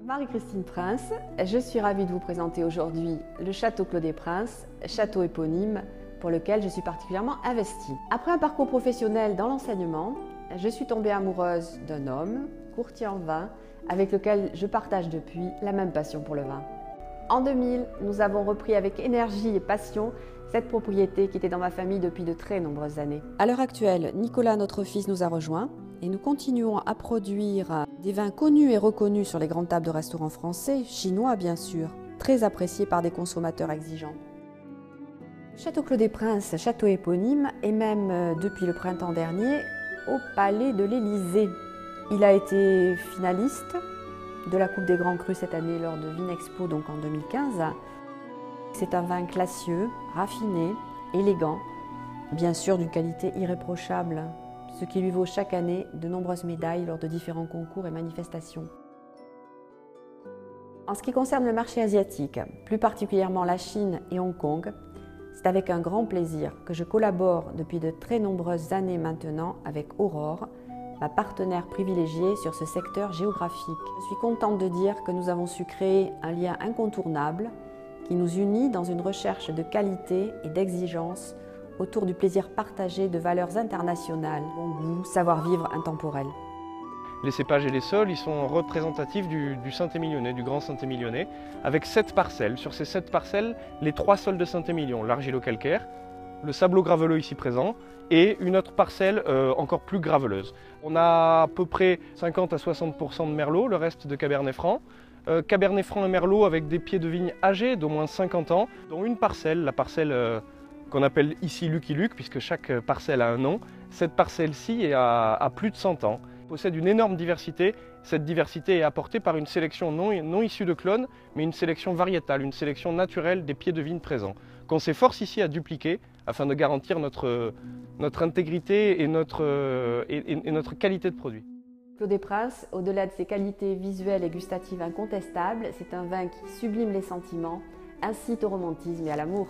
Marie-Christine Prince, je suis ravie de vous présenter aujourd'hui le Château Clos des Princes, château éponyme pour lequel je suis particulièrement investie. Après un parcours professionnel dans l'enseignement, je suis tombée amoureuse d'un homme, courtier en vin, avec lequel je partage depuis la même passion pour le vin. En 2000, nous avons repris avec énergie et passion cette propriété qui était dans ma famille depuis de très nombreuses années. À l'heure actuelle, Nicolas, notre fils, nous a rejoints et nous continuons à produire des vins connus et reconnus sur les grandes tables de restaurants français, chinois bien sûr, très appréciés par des consommateurs exigeants. Château Clos des Princes, château éponyme, et même depuis le printemps dernier, au Palais de l'Élysée. Il a été finaliste de la Coupe des Grands Crus cette année lors de Vinexpo, donc en 2015. C'est un vin classieux, raffiné, élégant, bien sûr d'une qualité irréprochable, ce qui lui vaut chaque année de nombreuses médailles lors de différents concours et manifestations. En ce qui concerne le marché asiatique, plus particulièrement la Chine et Hong Kong, c'est avec un grand plaisir que je collabore depuis de très nombreuses années maintenant avec Aurore, ma partenaire privilégiée sur ce secteur géographique. Je suis contente de dire que nous avons su créer un lien incontournable qui nous unit dans une recherche de qualité et d'exigence autour du plaisir partagé de valeurs internationales, bon goût, savoir-vivre intemporel. Les cépages et les sols, ils sont représentatifs du Saint-Émilionnais, du Grand Saint-Émilionnais, avec 7 parcelles. Sur ces 7 parcelles, les 3 sols de Saint-Émilion, l'argilo-calcaire, le sablo-graveleux ici présent, et une autre parcelle encore plus graveleuse. On a à peu près 50 à 60% de merlot, le reste de cabernet franc. Cabernet franc et merlot avec des pieds de vigne âgés d'au moins 50 ans, dont une parcelle, la parcelle qu'on appelle ici Lucky Luke, puisque chaque parcelle a un nom. Cette parcelle-ci a plus de 100 ans, possède une énorme diversité. Cette diversité est apportée par une sélection non issue de clones, mais une sélection variétale, une sélection naturelle des pieds de vigne présents, qu'on s'efforce ici à dupliquer afin de garantir notre intégrité et notre qualité de produit. Clos des Princes, au-delà de ses qualités visuelles et gustatives incontestables, c'est un vin qui sublime les sentiments, incite au romantisme et à l'amour.